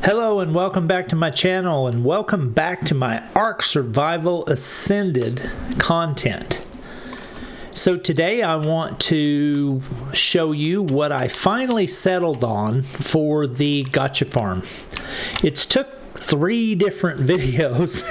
Hello and welcome back to my channel, and welcome back to my Ark Survival Ascended content. So today I want to show you what I finally settled on for the Gacha farm. It's took 3 different videos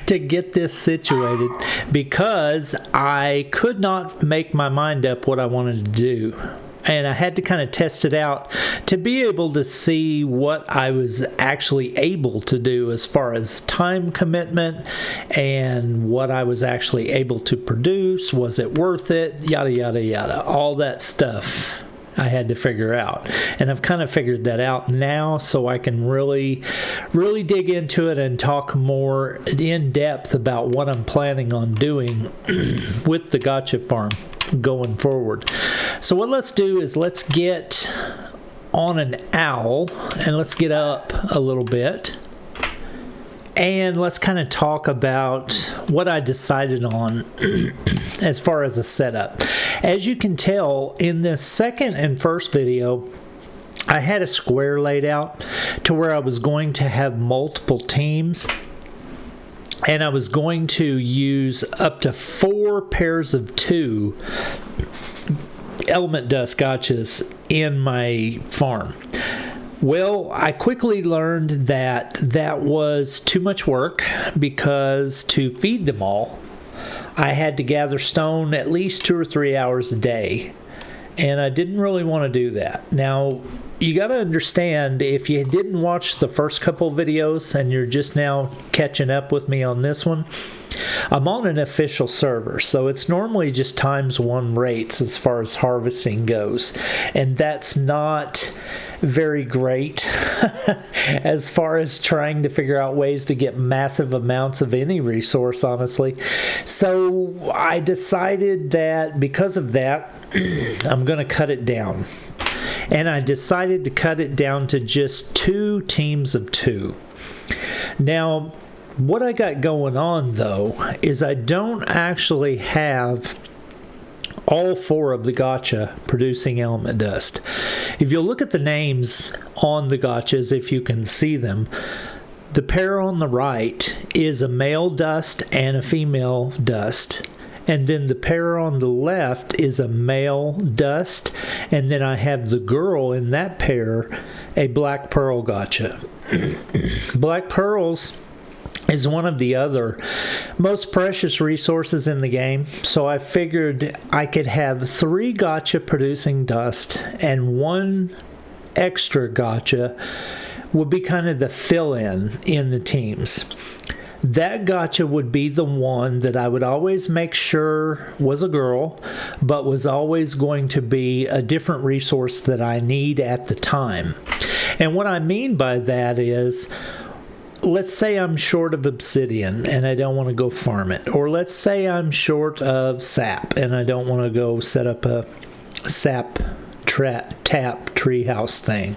to get this situated because I could not make my mind up what I wanted to do. And I had to kind of test it out to be able to see what I was actually able to do as far as time commitment and what I was actually able to produce. Was it worth it? Yada, yada, yada. All that stuff I had to figure out. And I've kind of figured that out now, so I can really dig into it and talk more in depth about what I'm planning on doing with the Gacha farm going forward. So what let's do is let's get on an owl and let's get up a little bit and let's kind of talk about what I decided on as far as the setup. As you can tell in this second and first video, I had a square laid out to where I was going to have multiple teams. And I was going to use up to 4 pairs of 2 element dust gachas in my farm. Well, I quickly learned that that was too much work because to feed them all, I had to gather stone at least 2 or 3 hours a day. And I didn't really want to do that. Now, you got to understand, if you didn't watch the first couple videos and you're just now catching up with me on this one, I'm on an official server, so it's normally just ×1 rates as far as harvesting goes, and that's not very great as far as trying to figure out ways to get massive amounts of any resource, honestly. So I decided that because of that, I'm going to cut it down. And I decided to cut it down to just 2 teams of 2. Now, what I got going on, though, is I don't actually have all 4 of the gacha producing element dust. If you look at the names on the gachas, if you can see them, the pair on the right is a male dust and a female dust. And then the pair on the left is a male dust. And then I have the girl in that pair, a black pearl gacha. Black pearls is one of the other most precious resources in the game. So I figured I could have 3 gacha producing dust and 1 extra gacha would be kind of the fill-in in the teams. That gacha would be the one that I would always make sure was a girl, but was always going to be a different resource that I need at the time. And what I mean by that is, let's say I'm short of obsidian and I don't want to go farm it. Or let's say I'm short of sap and I don't want to go set up a sap tap treehouse thing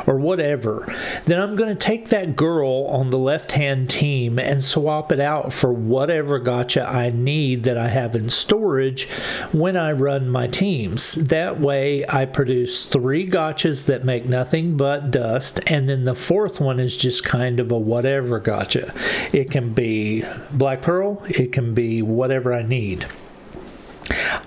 or whatever. Then I'm going to take that girl on the left hand team and swap it out for whatever gacha I need that I have in storage when I run my teams. That way I produce 3 gachas that make nothing but dust, and then the 4th one is just kind of a whatever gacha. It can be black pearl, it can be whatever I need.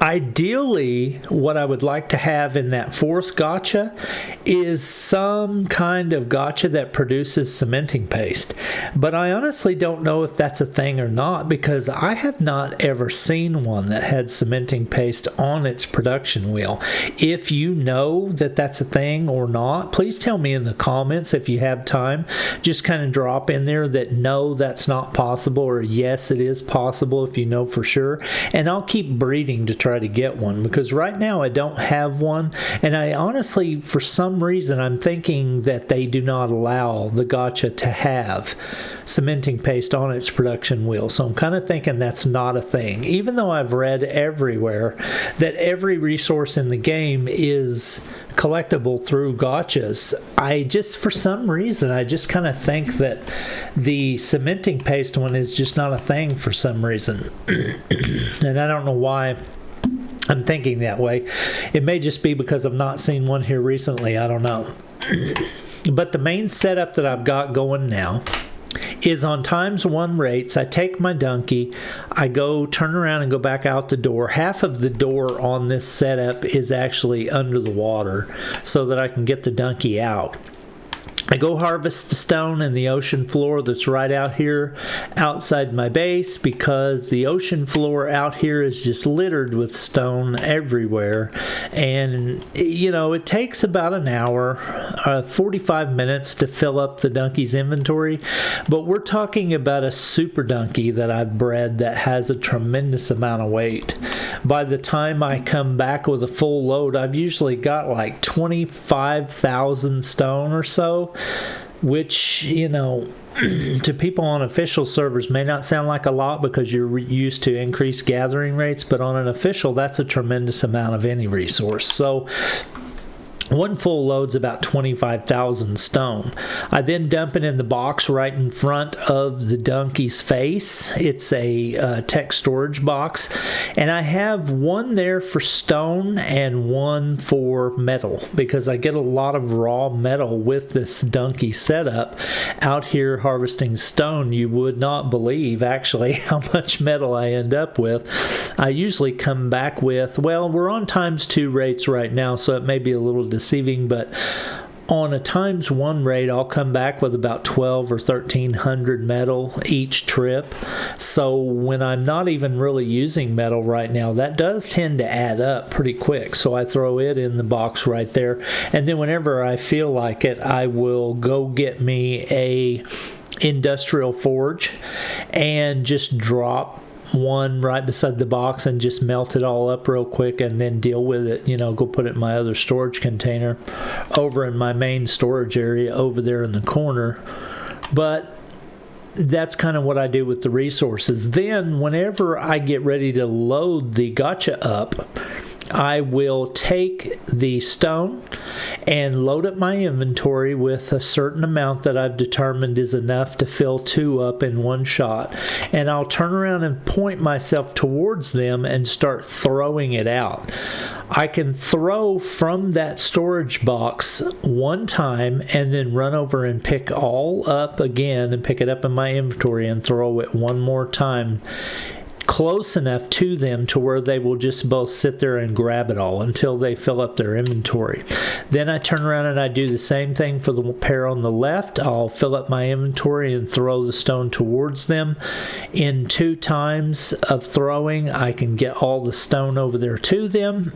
Ideally, what I would like to have in that 4th gacha is some kind of gacha that produces cementing paste. But I honestly don't know if that's a thing or not, because I have not ever seen one that had cementing paste on its production wheel. If you know that that's a thing or not, please tell me in the comments if you have time. Just kind of drop in there that no, that's not possible, or yes, it is possible if you know for sure. And I'll keep breeding to try to get one, because right now I don't have one, and I honestly, for some reason, I'm thinking that they do not allow the gacha to have cementing paste on its production wheel. So I'm kind of thinking that's not a thing, even though I've read everywhere that every resource in the game is collectible through gachas. I just, for some reason, I just kind of think that the cementing paste one is just not a thing for some reason. And I don't know why I'm thinking that way. It may just be because I've not seen one here recently. I don't know. But the main setup that I've got going now is on ×1 rates. I take my donkey, I go turn around and go back out the door. Half of the door on this setup is actually under the water so that I can get the donkey out. I go harvest the stone in the ocean floor that's right out here outside my base, because the ocean floor out here is just littered with stone everywhere. And, you know, it takes about an hour, 45 minutes to fill up the donkey's inventory. But we're talking about a super donkey that I've bred that has a tremendous amount of weight. By the time I come back with a full load, I've usually got like 25,000 stone or so, which, you know, to people on official servers may not sound like a lot because you're used to increased gathering rates, but on an official, that's a tremendous amount of any resource. So one full load's about 25,000 stone. I then dump it in the box right in front of the donkey's face. It's a tech storage box, and I have one there for stone and one for metal, because I get a lot of raw metal with this donkey setup out here harvesting stone. You would not believe actually how much metal I end up with. I usually come back with, well, we're on ×2 rates right now, so it may be a little deceiving, but on a ×1 rate, I'll come back with about 12 or 1300 metal each trip. So when I'm not even really using metal right now, that does tend to add up pretty quick. So I throw it in the box right there, and then whenever I feel like it, I will go get me a industrial forge and just drop one right beside the box and just melt it all up real quick, and then deal with it, you know, go put it in my other storage container over in my main storage area over there in the corner. But that's kind of what I do with the resources. Then whenever I get ready to load the gacha up, I will take the stone and load up my inventory with a certain amount that I've determined is enough to fill 2 up in one shot. And I'll turn around and point myself towards them and start throwing it out. I can throw from that storage box one time and then run over and pick all up again and pick it up in my inventory and throw it one more time, close enough to them to where they will just both sit there and grab it all until they fill up their inventory. Then I turn around and I do the same thing for the pair on the left. I'll fill up my inventory and throw the stone towards them. In 2 times of throwing, I can get all the stone over there to them.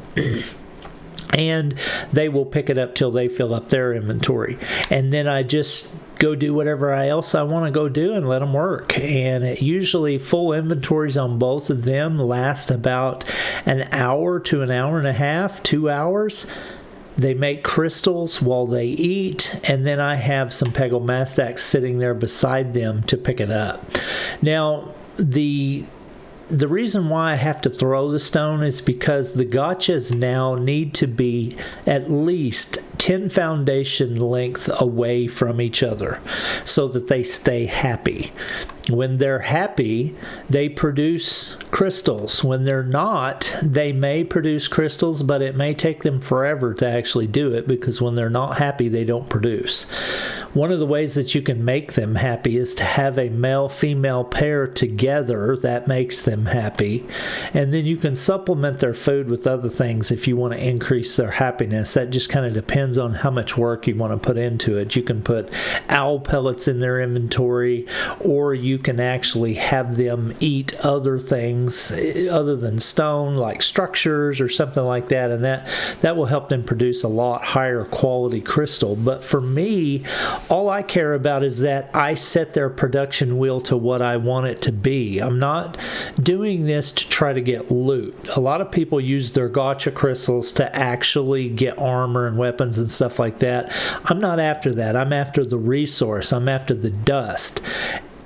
And they will pick it up till they fill up their inventory. And then I just go do whatever else I want to go do and let them work. And it usually full inventories on both of them last about an hour to an hour and a half, 2 hours. They make crystals while they eat, and then I have some Pegomastax sitting there beside them to pick it up. Now, the reason why I have to throw the stone is because the gachas now need to be at least 10 foundation length away from each other so that they stay happy. When they're happy, they produce crystals. When they're not, they may produce crystals, but it may take them forever to actually do it, because when they're not happy, they don't produce. One of the ways that you can make them happy is to have a male-female pair together. That makes them happy. And then you can supplement their food with other things if you want to increase their happiness. That just kind of depends on how much work you want to put into it. You can put owl pellets in their inventory, or you can actually have them eat other things other than stone, like structures or something like that, and that will help them produce a lot higher quality crystal. But for me, all I care about is that I set their production wheel to what I want it to be. I'm not doing this to try to get loot. A lot of people use their gacha crystals to actually get armor and weapons and stuff like that. I'm not after that. I'm after the resource. I'm after the dust,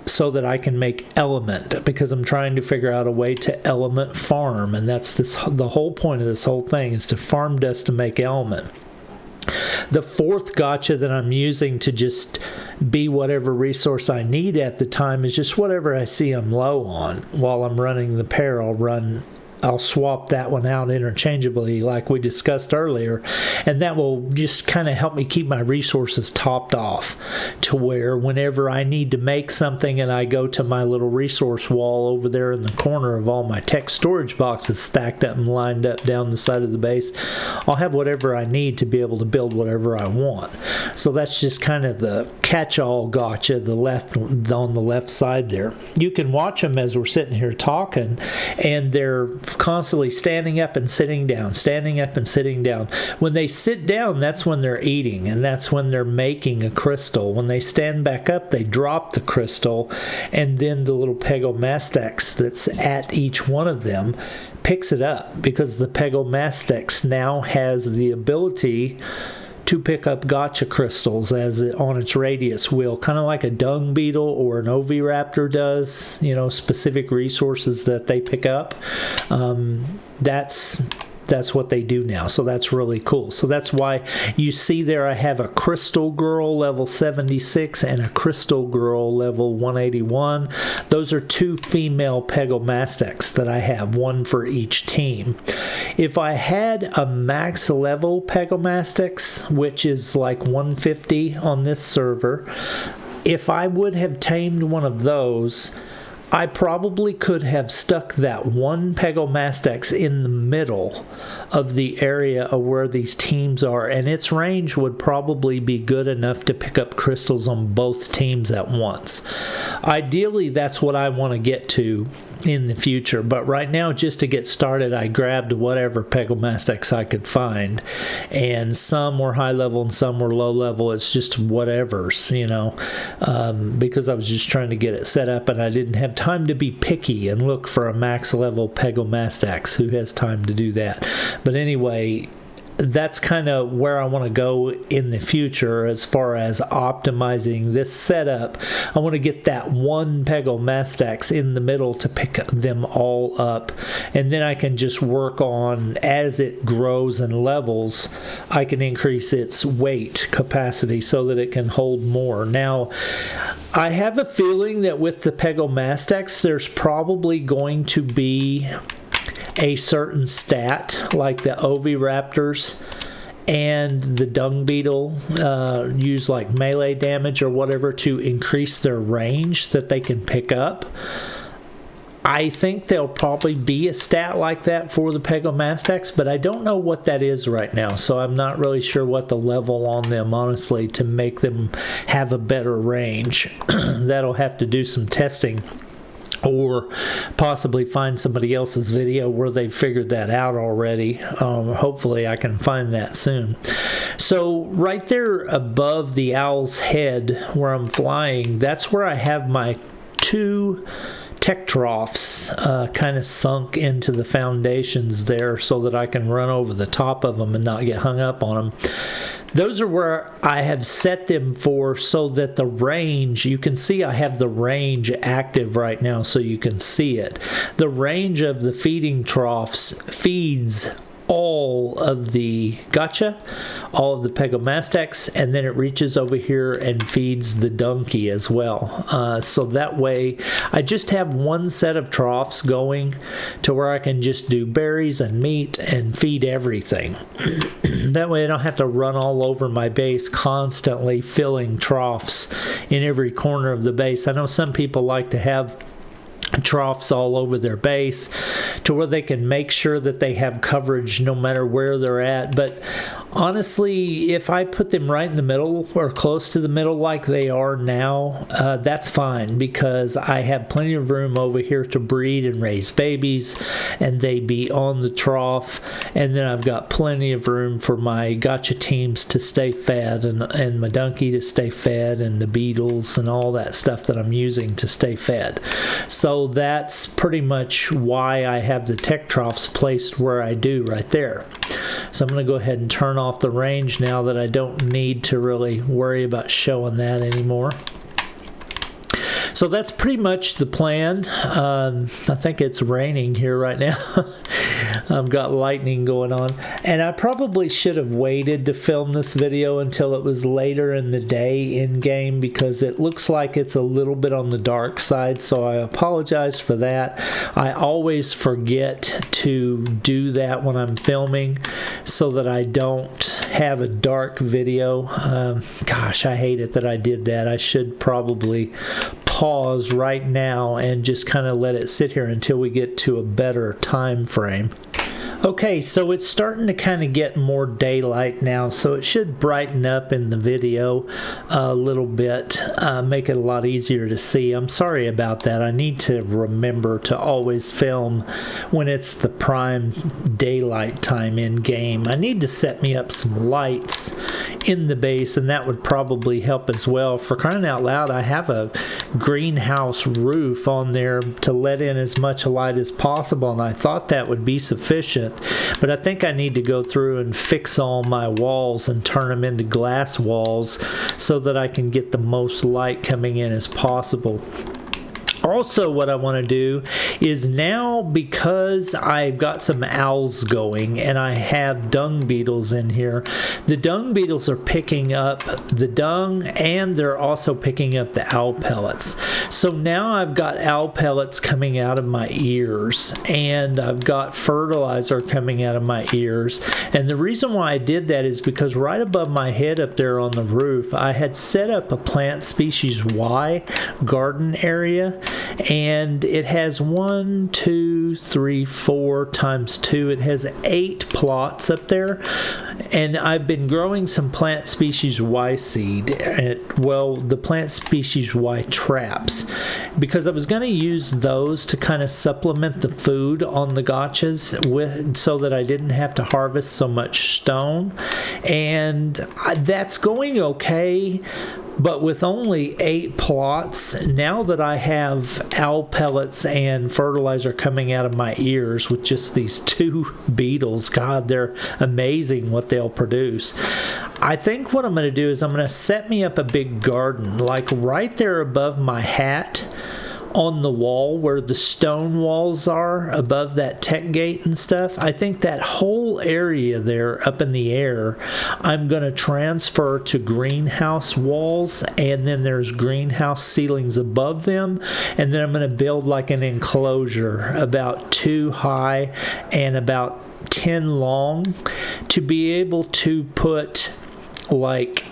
so that I can make element, because I'm trying to figure out a way to element farm, and that's the whole point of this whole thing, is to farm dust to make element. The 4th gacha that I'm using to just be whatever resource I need at the time is just whatever I see I'm low on. While I'm running the pair, I'll run I'll swap that one out interchangeably like we discussed earlier, and that will just kind of help me keep my resources topped off to where whenever I need to make something and I go to my little resource wall over there in the corner of all my tech storage boxes stacked up and lined up down the side of the base, I'll have whatever I need to be able to build whatever I want. So that's just kind of the catch-all gacha on the left side there. You can watch them as we're sitting here talking, and they're constantly standing up and sitting down, standing up and sitting down. When they sit down, that's when they're eating, and that's when they're making a crystal. When they stand back up, they drop the crystal, and then the little Pegomastax that's at each one of them picks it up, because the Pegomastax now has the ability to pick up gacha crystals on its radius wheel, kind of like a dung beetle or an oviraptor does, specific resources that they pick up. That's what they do now. So that's really cool. So that's why you see there I have a Crystal Girl level 76 and a Crystal Girl level 181. Those are 2 female Pegomastax that I have, one for each team. If I had a max level Pegomastax, which is like 150 on this server, if I would have tamed one of those, I probably could have stuck that one Pegomastax in the middle of the area of where these teams are, and its range would probably be good enough to pick up crystals on both teams at once. Ideally, that's what I want to get to in the future, but right now, just to get started, I grabbed whatever Pegomastax I could find, and some were high level and some were low level. It's just whatever's, because I was just trying to get it set up, and I didn't have time to be picky and look for a max level Pegomastax. Who has time to do that? But anyway, that's kind of where I want to go in the future as far as optimizing this setup. I want to get that one Pegomastax in the middle to pick them all up, and then I can just work on, as it grows and levels, I can increase its weight capacity so that it can hold more. Now, I have a feeling that with the Pegomastax, there's probably going to be a certain stat like the oviraptors and the dung beetle use like melee damage or whatever to increase their range that they can pick up. I think there'll probably be a stat like that for the Pegomastax, but I don't know what that is right now, so I'm not really sure what the level on them, honestly, to make them have a better range. That'll have to do some testing, or possibly find somebody else's video where they figured that out already. Hopefully I can find that soon. So right there above the owl's head where I'm flying, that's where I have my 2 tech troughs kind of sunk into the foundations there so that I can run over the top of them and not get hung up on them. Those are where I have set them for, so that the range, you can see I have the range active right now so you can see it. The range of the feeding troughs feeds all of the gacha, all of the Pegomastax, and then it reaches over here and feeds the donkey as well. So that way I just have one set of troughs going to where I can just do berries and meat and feed everything. That way I don't have to run all over my base constantly filling troughs in every corner of the base. I know some people like to have troughs all over their base to where they can make sure that they have coverage no matter where they're at, but honestly, if I put them right in the middle or close to the middle like they are now, that's fine, because I have plenty of room over here to breed and raise babies, and they be on the trough, and then I've got plenty of room for my gacha teams to stay fed, and my donkey to stay fed, and the beetles and all that stuff that I'm using to stay fed. So that's pretty much why I have the tech troughs placed where I do right there. So I'm going to go ahead and turn off the range now that I don't need to really worry about showing that anymore. So that's pretty much the plan. I think it's raining here right now. I've got lightning going on. And I probably should have waited to film this video until it was later in the day in game, because it looks like it's a little bit on the dark side, so I apologize for that. I always forget to do that when I'm filming so that I don't have a dark video. Gosh, I hate it that I did that. I should probably pause right now and just kind of let it sit here until we get to a better time frame. Okay, so it's starting to kind of get more daylight now, so it should brighten up in the video a little bit, make it a lot easier to see. I'm sorry about that. I need to remember to always film when it's the prime daylight time in game. I need to set me up some lights in the base, and that would probably help as well. For crying out loud, I have a greenhouse roof on there to let in as much light as possible, and I thought that would be sufficient. But I think I need to go through and fix all my walls and turn them into glass walls so that I can get the most light coming in as possible. Also, what I want to do is now, because I've got some owls going and I have dung beetles in here, the dung beetles are picking up the dung and they're also picking up the owl pellets. So now I've got owl pellets coming out of my ears and I've got fertilizer coming out of my ears. And the reason why I did that is because right above my head up there on the roof, I had set up a plant species Y garden area. And it has 1, 2, 3, 4 times 2. It has 8 plots up there. And I've been growing some plant species Y seed. Well, the plant species Y traps. Because I was going to use those to kind of supplement the food on the gachas with, so that I didn't have to harvest so much stone. And that's going okay. But with only 8 plots, now that I have owl pellets and fertilizer coming out of my ears with just these 2 beetles, God, they're amazing what they'll produce. I think what I'm going to do is I'm going to set me up a big garden, like right there above my hat, on the wall where the stone walls are above that tech gate and stuff. I think that whole area there up in the air, I'm going to transfer to greenhouse walls, and then there's greenhouse ceilings above them, and then I'm going to build like an enclosure about 2 high and about 10 long to be able to put, like,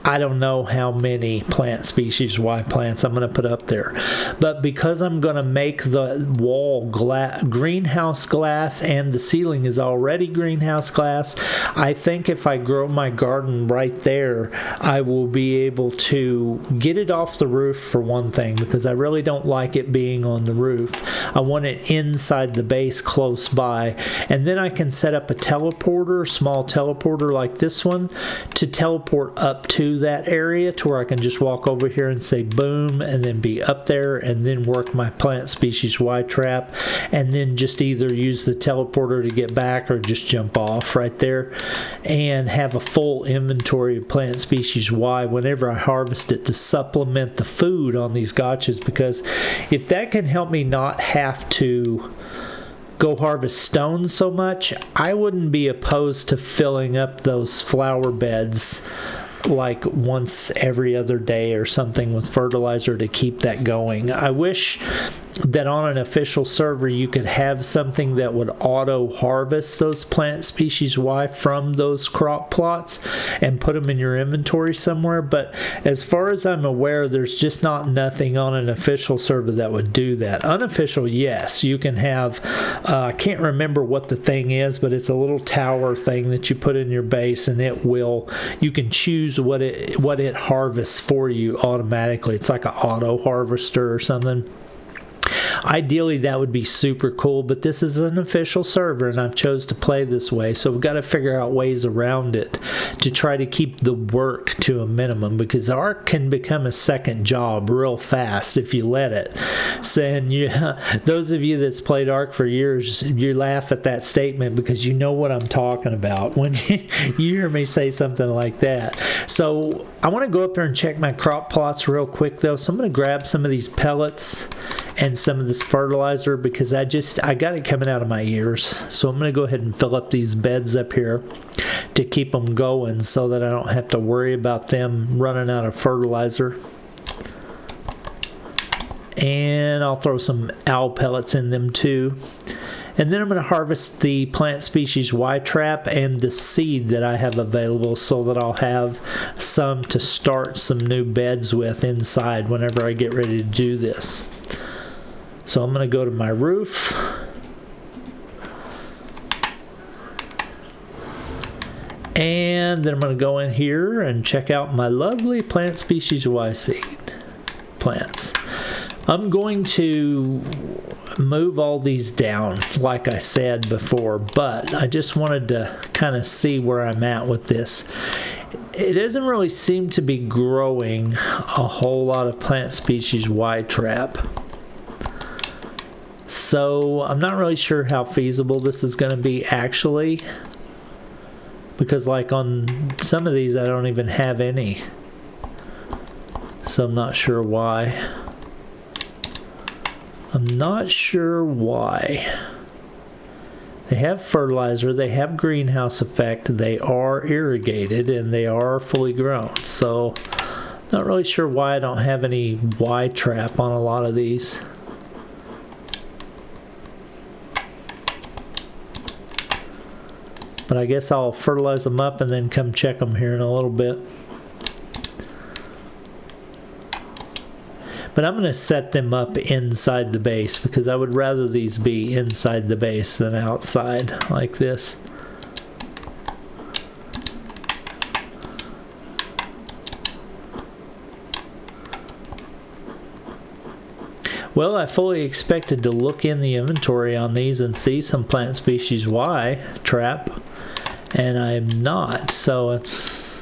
I don't know how many plant species Y plants I'm going to put up there. But because I'm going to make the wall greenhouse glass and the ceiling is already greenhouse glass, I think if I grow my garden right there, I will be able to get it off the roof for one thing, because I really don't like it being on the roof. I want it inside the base close by. And then I can set up a teleporter, small teleporter like this one, to teleport up to that area to where I can just walk over here and say boom, and then be up there, and then work my plant species Y trap, and then just either use the teleporter to get back or just jump off right there, and have a full inventory of plant species Y whenever I harvest it to supplement the food on these gachas. Because if that can help me not have to go harvest stones so much, I wouldn't be opposed to filling up those flower beds like once every other day or something with fertilizer to keep that going. I wish that on an official server you could have something that would auto harvest those plant species Y from those crop plots and put them in your inventory somewhere, but as far as I'm aware, there's just nothing on an official server that would do that. Unofficial, yes, you can have, I can't remember what the thing is, but it's a little tower thing that you put in your base, and you can choose what it harvests for you automatically. It's like an auto harvester or something. Ideally, that would be super cool, but this is an official server, and I've chose to play this way, so we've got to figure out ways around it to try to keep the work to a minimum, because Ark can become a second job real fast if you let it. So, and those of you that's played Ark for years, you laugh at that statement because you know what I'm talking about when you hear me say something like that. So I want to go up there and check my crop plots real quick though. So I'm going to grab some of these pellets and some of this fertilizer because I got it coming out of my ears. So I'm going to go ahead and fill up these beds up here to keep them going so that I don't have to worry about them running out of fertilizer. And I'll throw some owl pellets in them too. And then I'm going to harvest the plant species Y-trap and the seed that I have available so that I'll have some to start some new beds with inside whenever I get ready to do this. So I'm going to go to my roof. And then I'm going to go in here and check out my lovely plant species Y seed plants. I'm going to move all these down like I said before, but I just wanted to kind of see where I'm at with this. It doesn't really seem to be growing a whole lot of plant species Y-trap. So I'm not really sure how feasible this is going to be actually, because like on some of these I don't even have any. So I'm not sure why. I'm not sure why. They have fertilizer, they have greenhouse effect, they are irrigated, and they are fully grown. So, not really sure why I don't have any Y-trap on a lot of these. But I guess I'll fertilize them up and then come check them here in a little bit. But I'm going to set them up inside the base because I would rather these be inside the base than outside like this. Well, I fully expected to look in the inventory on these and see some plant species Y trap, and I'm not. So it's...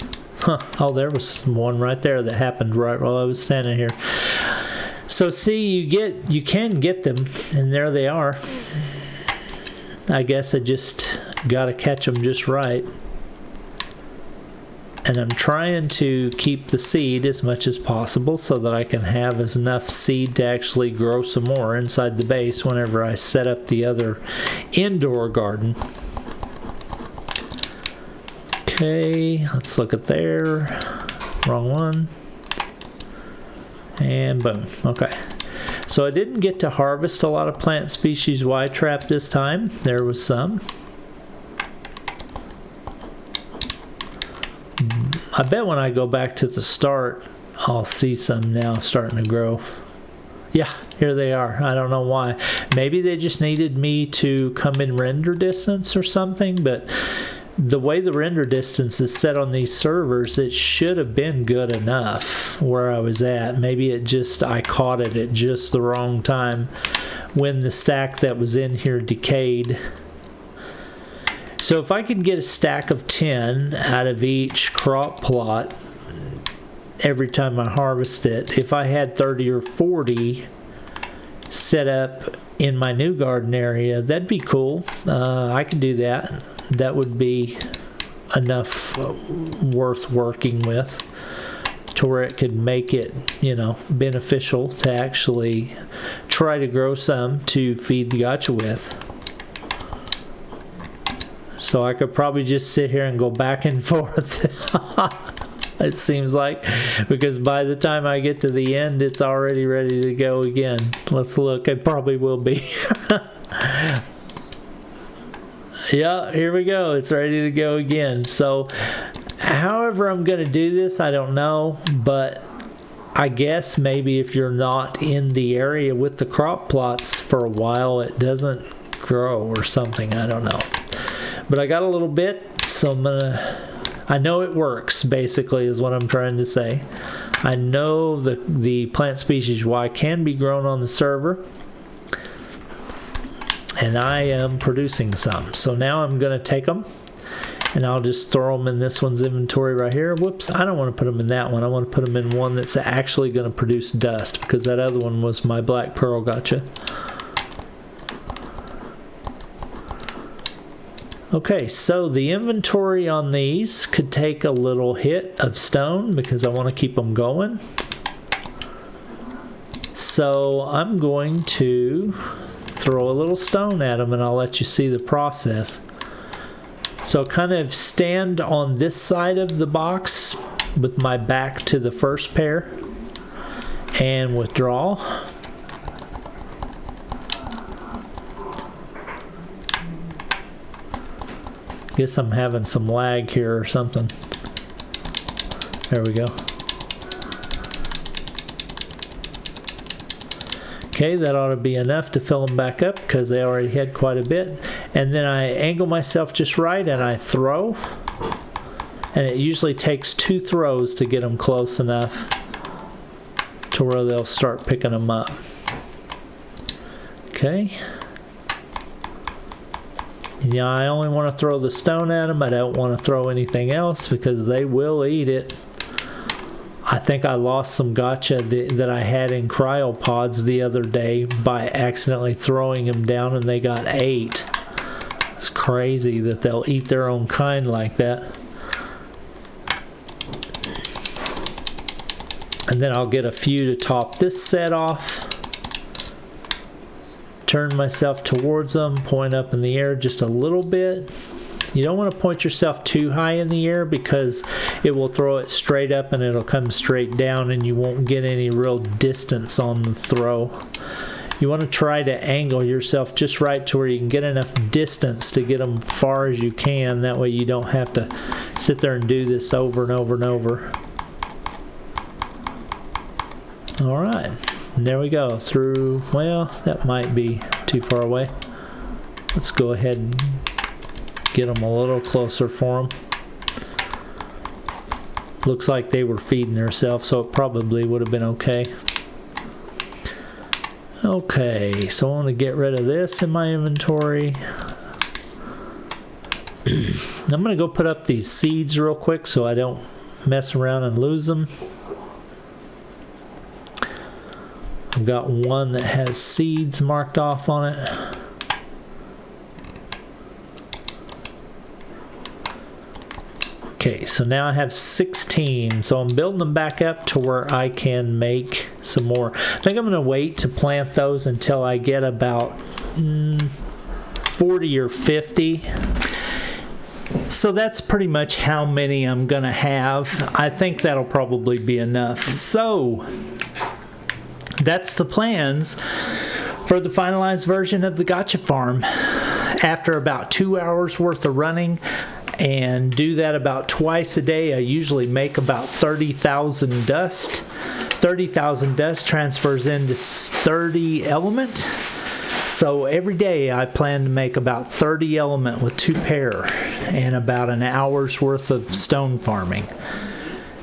oh, there was one right there that happened right while I was standing here. So see, you can get them, and there they are. I guess I just gotta catch them just right. And I'm trying to keep the seed as much as possible so that I can have enough seed to actually grow some more inside the base whenever I set up the other indoor garden. Okay, let's look at there. Wrong one. And boom. Okay. So I didn't get to harvest a lot of plant species Y-trap this time. There was some. I bet when I go back to the start, I'll see some now starting to grow. Yeah, here they are. I don't know why. Maybe they just needed me to come in render distance or something, but the way the render distance is set on these servers, it should have been good enough where I was at. Maybe I caught it at just the wrong time when the stack that was in here decayed. So if I could get a stack of 10 out of each crop plot every time I harvest it, if I had 30 or 40 set up in my new garden area, that'd be cool. I could do that. That would be enough worth working with to where it could make it, beneficial to actually try to grow some to feed the gacha with. So I could probably just sit here and go back and forth. It seems like, because by the time I get to the end, it's already ready to go again. Let's look. It probably will be. Yeah, here we go. It's ready to go again. So, however I'm going to do this, I don't know. But I guess maybe if you're not in the area with the crop plots for a while, it doesn't grow or something. I don't know. But I got a little bit, so I know it works, basically, is what I'm trying to say. I know the plant species Y can be grown on the server. and I am producing some. So now I'm going to take them and I'll just throw them in this one's inventory right here. Whoops, I don't want to put them in that one. I want to put them in one that's actually going to produce dust, because that other one was my black pearl gacha. Okay, so the inventory on these could take a little hit of stone because I want to keep them going. So I'm going to throw a little stone at them and I'll let you see the process. So kind of stand on this side of the box with my back to the first pair and withdraw. Guess I'm having some lag here or something. There we go. Okay, that ought to be enough to fill them back up because they already had quite a bit. And then I angle myself just right and I throw. And it usually takes 2 throws to get them close enough to where they'll start picking them up. Okay. Yeah, I only want to throw the stone at them. I don't want to throw anything else because they will eat it. I think I lost some gacha that I had in cryopods the other day by accidentally throwing them down, and they got 8. It's crazy that they'll eat their own kind like that. And then I'll get a few to top this set off. Turn myself towards them, point up in the air just a little bit. You don't want to point yourself too high in the air because it will throw it straight up and it'll come straight down and you won't get any real distance on the throw. You want to try to angle yourself just right to where you can get enough distance to get them far as you can. That way you don't have to sit there and do this over and over and over. All right. And there we go, through, well, that might be too far away. Let's go ahead and get them a little closer for them. Looks like they were feeding themselves, so it probably would have been okay. Okay, so I want to get rid of this in my inventory. I'm going to go put up these seeds real quick so I don't mess around and lose them. I've got one that has seeds marked off on it. Okay, so now I have 16, so I'm building them back up to where I can make some more. I think I'm going to wait to plant those until I get about 40 or 50. So that's pretty much how many I'm going to have. I think that'll probably be enough. So that's the plans for the finalized version of the Gacha Farm. After about 2 hours worth of running, and do that about twice a day, I usually make about 30,000 dust. 30,000 dust transfers into 30 element. So every day I plan to make about 30 element with 2 pair and about an hour's worth of stone farming.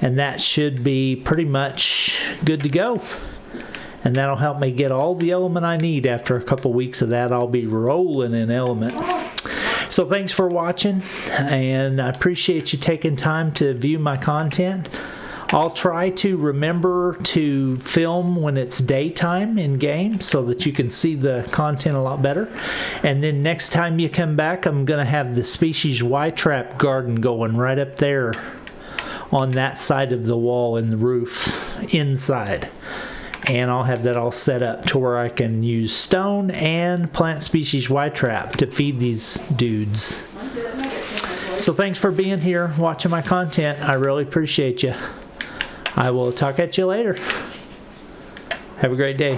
And that should be pretty much good to go. And that'll help me get all the element I need. After a couple weeks of that, I'll be rolling in element. So thanks for watching, and I appreciate you taking time to view my content. I'll try to remember to film when it's daytime in game so that you can see the content a lot better. And then next time you come back, I'm going to have the species Y-trap garden going right up there on that side of the wall in the roof inside. And I'll have that all set up to where I can use stone and plant species Y-trap to feed these dudes. So thanks for being here, watching my content. I really appreciate you. I will talk at you later. Have a great day.